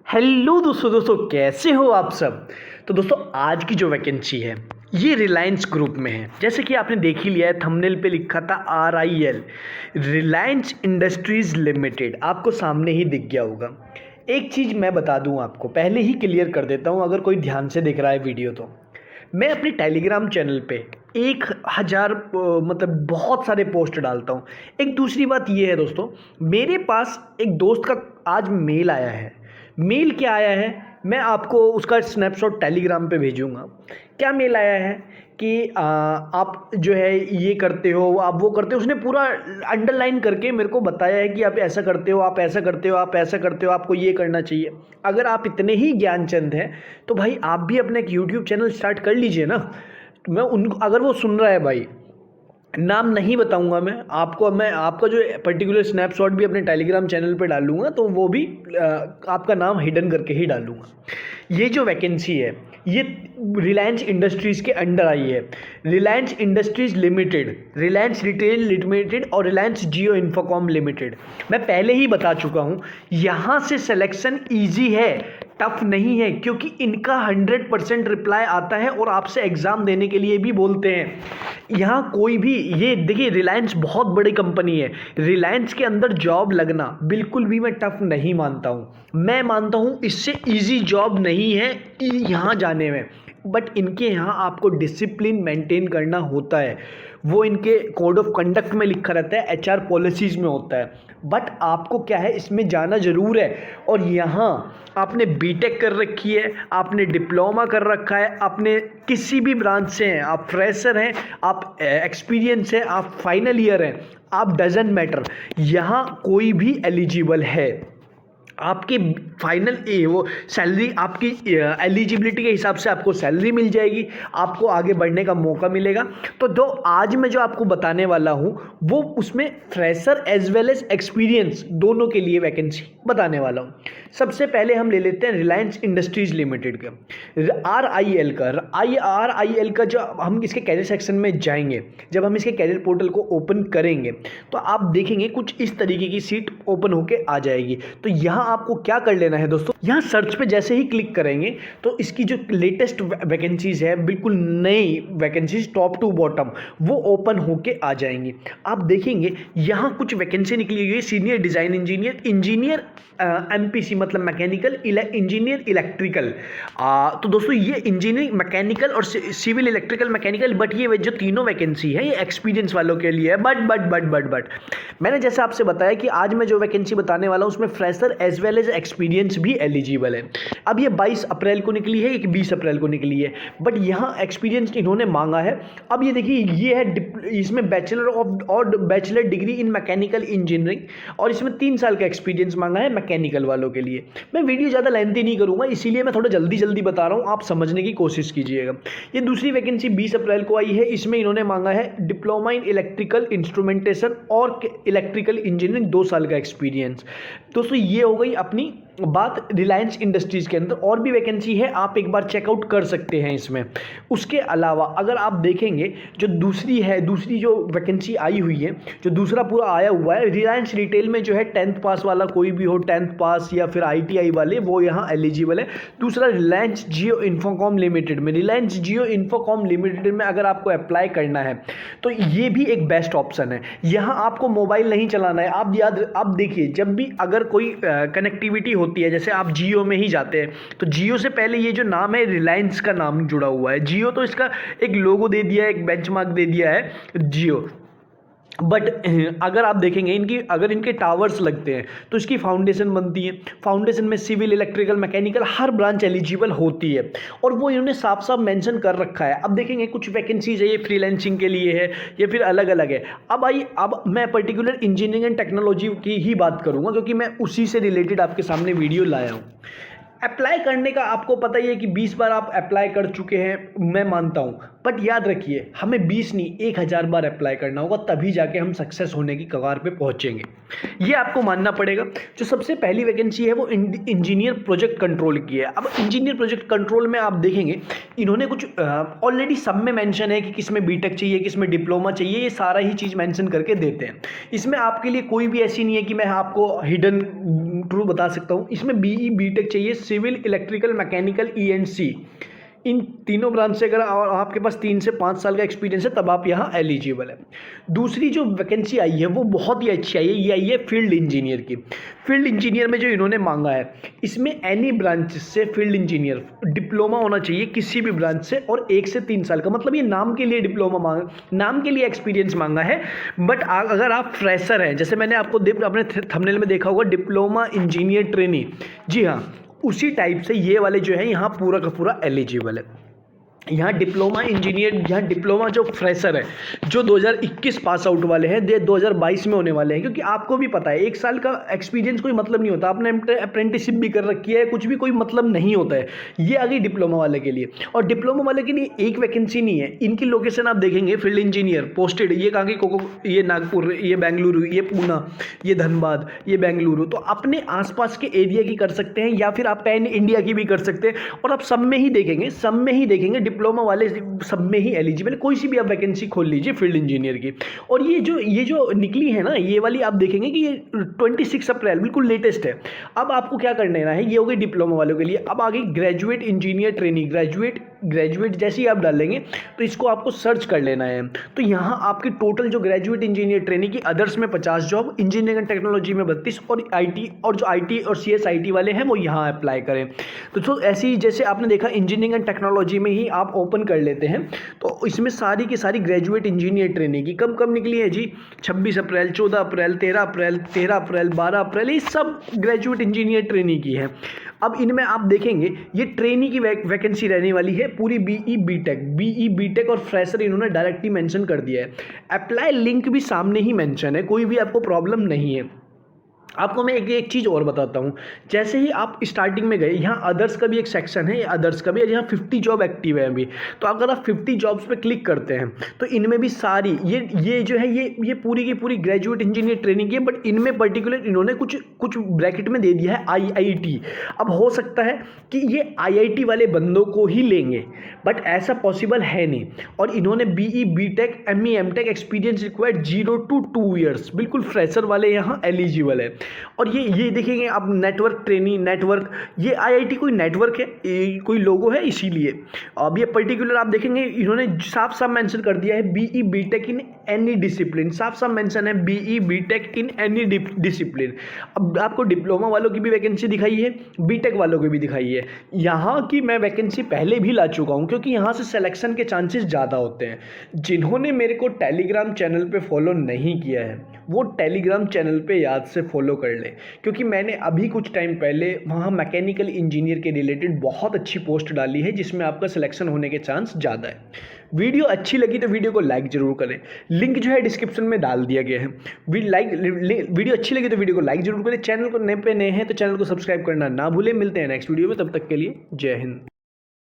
Hello दोस्तों कैसे हो आप सब। तो दोस्तों आज की जो वैकेंसी है ये रिलायंस ग्रुप में है। जैसे कि आपने देख ही लिया है, थंबनेल पे लिखा था RIL, रिलायंस इंडस्ट्रीज लिमिटेड, आपको सामने ही दिख गया होगा। एक चीज़ मैं बता दूं आपको, पहले ही क्लियर कर देता हूं, अगर कोई ध्यान से देख रहा है वीडियो तो मैं अपने टेलीग्राम चैनल पे 1000 मतलब बहुत सारे पोस्ट डालता हूँ। एक दूसरी बात ये है दोस्तों, मेरे पास एक दोस्त का आज मेल आया है। मेल क्या आया है, मैं आपको उसका स्नैपशॉट टेलीग्राम पे भेजूंगा। क्या मेल आया है कि आप जो है ये करते हो, आप वो करते हो। उसने पूरा अंडरलाइन करके मेरे को बताया है कि आप ऐसा करते हो, आप ऐसा करते हो, आप ऐसा करते हो, आपको ये करना चाहिए। अगर आप इतने ही ज्ञानचंद हैं तो भाई आप भी अपना एक यूट्यूब चैनल स्टार्ट कर लीजिए ना। मैं उनको, अगर वो सुन रहा है भाई, नाम नहीं बताऊंगा मैं आपको, मैं आपका जो पर्टिकुलर स्नैपशॉट भी अपने टेलीग्राम चैनल पे डालूंगा, तो वो भी आपका नाम हिडन करके ही डालूंगा। ये जो वैकेंसी है ये रिलायंस इंडस्ट्रीज़ के अंडर आई है। Reliance industries limited, Reliance retail limited और रिलायंस जियो इन्फोकॉम लिमिटेड। मैं पहले ही बता चुका हूँ, यहाँ से सिलेक्शन ईजी है, टफ नहीं है, क्योंकि इनका 100% रिप्लाई आता है और आपसे एग्ज़ाम देने के लिए भी बोलते हैं। यहाँ कोई भी, ये देखिए रिलायंस बहुत बड़ी कंपनी है, रिलायंस के अंदर जॉब लगना बिल्कुल भी मैं टफ नहीं मानता हूँ। मैं मानता हूँ इससे इजी जॉब नहीं है यहाँ जाने में, बट इनके यहाँ आपको डिसिप्लिन मेंटेन करना होता है। वो इनके कोड ऑफ कंडक्ट में लिखा रहता है, HR पॉलिसीज़ में होता है। बट आपको क्या है, इसमें जाना ज़रूर है। और यहाँ आपने बीटेक कर रखी है, आपने डिप्लोमा कर रखा है, आपने किसी भी ब्रांच से हैं, आप फ्रेशर हैं, आप एक्सपीरियंस हैं, आप फाइनल ईयर हैं, आप डजेंट मैटर, यहाँ कोई भी एलिजिबल है। आपकी फाइनल वो सैलरी, आपकी एलिजिबिलिटी के हिसाब से आपको सैलरी मिल जाएगी, आपको आगे बढ़ने का मौका मिलेगा। तो दो आज मैं जो आपको बताने वाला हूँ वो उसमें fresher as well as experience दोनों के लिए वैकेंसी बताने वाला हूँ। सबसे पहले हम ले लेते हैं रिलायंस इंडस्ट्रीज लिमिटेड का, RIL का जो हम इसके कैरियर सेक्शन में जाएंगे, जब हम इसके कैरियर पोर्टल को ओपन करेंगे तो आप देखेंगे कुछ इस तरीके की सीट ओपन होके आ जाएगी। तो यहाँ आपको क्या कर लेना है दोस्तों, यहाँ सर्च पे जैसे ही क्लिक करेंगे तो इसकी जो लेटेस्ट वैकेंसीज है, बिल्कुल नई वैकेंसीज टॉप टू बॉटम, वो ओपन होके आ जाएंगी। आप देखेंगे यहाँ कुछ वैकेंसी निकली हुई है, senior design engineer, engineer MPC मतलब मैकेनिकल इंजीनियर इलेक्ट्रिकल। तो दोस्तों ये इंजीनियरिंग मैकेनिकल और सिविल इलेक्ट्रिकल मैकेनिकल, बट ये जो तीनों वैकेंसी है ये एक्सपीरियंस वालों के लिए है। बट मैंने जैसे आपसे बताया कि आज मैं जो वैकेंसी बताने वाला हूँ उसमें fresher as well as experience भी एलिजिबल है। अब ये 22 अप्रैल को निकली है, एक 20 अप्रैल को निकली है, बट यहाँ एक्सपीरियंस इन्होंने मांगा है। अब ये देखिए, ये है इसमें बैचलर ऑफ और bachelor degree in mechanical engineering, और इसमें 3 साल का एक्सपीरियंस मांगा है मैकेनिकल वालों के लिए। मैं वीडियो ज़्यादा लेंथी नहीं करूँगा, इसीलिए मैं थोड़ा जल्दी बता रहा हूँ, आप समझने की कोशिश कीजिएगा। ये दूसरी वैकेंसी 20 अप्रैल को आई है, इसमें इन्होंने मांगा है डिप्लोमा इन इलेक्ट्रिकल इंस्ट्रूमेंटेशन और इलेक्ट्रिकल इंजीनियरिंग 2 साल का एक्सपीरियंस। दोस्तों ये हो गई अपनी बात रिलायंस इंडस्ट्रीज़ के अंदर। और भी वैकेंसी है, आप एक बार चेकआउट कर सकते हैं इसमें। उसके अलावा अगर आप देखेंगे जो दूसरी जो वैकेंसी आई हुई है, जो दूसरा पूरा आया हुआ है, रिलायंस रिटेल में जो है 10th पास वाला कोई भी हो, 10th पास या फिर ITI वाले, वो यहाँ एलिजिबल है। दूसरा रिलायंस जियो इन्फोकॉम लिमिटेड में, रिलायंस जियो इन्फोकॉम लिमिटेड में अगर आपको अप्लाई करना है तो ये भी एक बेस्ट ऑप्शन है। यहाँ आपको मोबाइल नहीं चलाना है। आप देखिए, जब भी अगर कोई कनेक्टिविटी होती है, जैसे आप जियो में ही जाते हैं तो जियो से पहले ये जो नाम है रिलायंस का नाम जुड़ा हुआ है। जियो तो इसका एक लोगो दे दिया है, एक बेंचमार्क दे दिया है जियो, बट अगर आप देखेंगे अगर इनके टावर्स लगते हैं तो इसकी फाउंडेशन बनती है। फाउंडेशन में सिविल इलेक्ट्रिकल मैकेनिकल हर ब्रांच एलिजिबल होती है, और वो इन्होंने साफ साफ मेंशन कर रखा है। अब देखेंगे कुछ वैकेंसीज है, ये फ्रीलांसिंग के लिए है या फिर अलग अलग है। अब मैं पर्टिकुलर इंजीनियरिंग एंड टेक्नोलॉजी की ही बात करूँगा, क्योंकि मैं उसी से रिलेटेड आपके सामने वीडियो लाया हूँ। अप्लाई करने का आपको पता ही है कि 20 बार आप अप्लाई कर चुके हैं, मैं मानता हूँ, बट याद रखिए हमें 20 नहीं 1000 बार अप्लाई करना होगा, तभी जाके हम सक्सेस होने की कगार पे पहुंचेंगे। ये आपको मानना पड़ेगा। जो सबसे पहली वैकेंसी है वो इंजीनियर प्रोजेक्ट कंट्रोल की है। अब इंजीनियर प्रोजेक्ट कंट्रोल में आप देखेंगे इन्होंने कुछ ऑलरेडी सब में मेंशन है कि किसमें बीटेक चाहिए, किसमें डिप्लोमा चाहिए, ये सारा ही चीज़ मेंशन करके देते हैं। इसमें आपके लिए कोई भी ऐसी नहीं है कि मैं आपको हिडन ट्रू बता सकता हूँ। इसमें बीई बीटेक चाहिए, सिविल, इलेक्ट्रिकल, मैकेनिकल, ईएनसी, इन तीनों ब्रांच से अगर आपके पास 3 से 5 साल का एक्सपीरियंस है तब आप यहाँ एलिजिबल है। दूसरी जो वैकेंसी आई है वो बहुत ही अच्छी आई है, ये आई है फील्ड इंजीनियर की। फील्ड इंजीनियर में जो इन्होंने मांगा है, इसमें एनी ब्रांच से फील्ड इंजीनियर डिप्लोमा होना चाहिए किसी भी ब्रांच से, और 1 से 3 साल का, मतलब ये नाम के लिए डिप्लोमा मांगा, नाम के लिए एक्सपीरियंस मांगा है। बट अगर आप फ्रेशर हैं, जैसे मैंने आपको अपने थंबनेल में देखा होगा डिप्लोमा इंजीनियर ट्रेनी, जी हाँ, उसी टाइप से ये वाले जो है यहाँ पूरा का पूरा एलिजिबल है। यहाँ डिप्लोमा इंजीनियर, यहाँ डिप्लोमा जो फ्रेशर है जो 2021 पास आउट वाले हैं, 2022 में होने वाले हैं, क्योंकि आपको भी पता है 1 साल का एक्सपीरियंस कोई मतलब नहीं होता। आपने अप्रेंटिसशिप भी कर रखी है, कुछ भी कोई मतलब नहीं होता है। ये आ गई डिप्लोमा वाले के लिए। और डिप्लोमा वाले के लिए एक वैकेंसी नहीं है, इनकी लोकेशन आप देखेंगे फील्ड इंजीनियर पोस्टेड, ये कहाँ की, ये नागपुर, ये बेंगलुरु, ये पूना, ये धनबाद, ये बेंगलुरु। तो अपने आसपास के एरिया की कर सकते हैं या फिर आप पैन इंडिया की भी कर सकते हैं। और आप सब में ही देखेंगे डिप्लोमा वाले सब में ही एलिजिबल, कोई सी भी आप वैकेंसी खोल लीजिए फील्ड इंजीनियर की। और ये जो निकली है ना, ये वाली आप देखेंगे कि ये 26 अप्रैल बिल्कुल लेटेस्ट है। अब आपको क्या करना है, ये हो गई डिप्लोमा वालों के लिए। अब आ गई ग्रेजुएट इंजीनियर ट्रेनिंग, ग्रेजुएट जैसे ही आप डालेंगे तो इसको आपको सर्च कर लेना है। तो यहाँ आपकी टोटल जो ग्रेजुएट इंजीनियर ट्रेनिंग की अदर्स में 50 जॉब, इंजीनियरिंग एंड टेक्नोलॉजी में 32, और आईटी और जो आईटी और सीएसआईटी वाले हैं वो यहाँ अप्लाई करें। तो ऐसे ही जैसे आपने देखा इंजीनियरिंग एंड टेक्नोलॉजी में ही आप ओपन कर लेते हैं, तो इसमें सारी की सारी ग्रेजुएट इंजीनियर ट्रेनिंग की कब निकली है जी, 26 अप्रैल, 14 अप्रैल, 13 अप्रैल, 13 अप्रैल, 12 अप्रैल, ये सब ग्रेजुएट इंजीनियर ट्रेनिंग की है। अब इनमें आप देखेंगे ये ट्रेनी की वैकेंसी रहने वाली है पूरी बीई बीटेक और फ्रेशर इन्होंने डायरेक्टली मेंशन कर दिया है। अप्लाई लिंक भी सामने ही मेंशन है, कोई भी आपको प्रॉब्लम नहीं है। आपको मैं एक चीज़ और बताता हूँ। जैसे ही आप स्टार्टिंग में गए, यहाँ अदर्स का भी एक सेक्शन है, अदर्स का भी, यहाँ 50 जॉब एक्टिव है अभी। तो अगर आप 50 जॉब्स पे क्लिक करते हैं तो इनमें भी सारी ये जो है ये पूरी की पूरी ग्रेजुएट इंजीनियर ट्रेनिंग की है। बट इनमें पर्टिकुलर इन्होंने कुछ ब्रैकेट में दे दिया है आईआईटी। अब हो सकता है कि ये आईआईटी वाले बंदों को ही लेंगे, बट ऐसा पॉसिबल है नहीं। और इन्होंने BE BTech ME MTech experience required 0 to 2 years, बिल्कुल फ्रेशर वाले यहाँ एलिजिबल है। और ये देखेंगे आप नेटवर्क ट्रेनिंग, नेटवर्क, ये आईआईटी कोई नेटवर्क है, कोई लोगो है, इसीलिए अब ये पर्टिकुलर आप देखेंगे इन्होंने साफ मेंशन कर दिया है BE BTech in any discipline, साफ मेंशन है BE BTech in any discipline. अब आपको डिप्लोमा वालों की भी वैकेंसी दिखाई है, बीटेक वालों की भी दिखाई है। यहाँ की मैं वैकेंसी पहले भी ला चुका हूँ, क्योंकि यहाँ से सिलेक्शन के चांसेस ज़्यादा होते हैं। जिन्होंने मेरे को टेलीग्राम चैनल पे फॉलो नहीं किया है वो टेलीग्राम चैनल पे याद से फॉलो कर ले, क्योंकि मैंने अभी कुछ टाइम पहले वहाँ मैकेनिकल इंजीनियर के रिलेटेड बहुत अच्छी पोस्ट डाली है जिसमें आपका सिलेक्शन होने के चांस ज़्यादा है। वीडियो अच्छी लगी तो वीडियो को लाइक जरूर करें, लिंक जो है डिस्क्रिप्शन में डाल दिया गया है। वीडियो अच्छी लगी तो वीडियो को लाइक जरूर करें, चैनल को नए हैं तो चैनल को सब्सक्राइब करना ना भूलें। मिलते हैं नेक्स्ट वीडियो में, तब तक के लिए जय हिंद।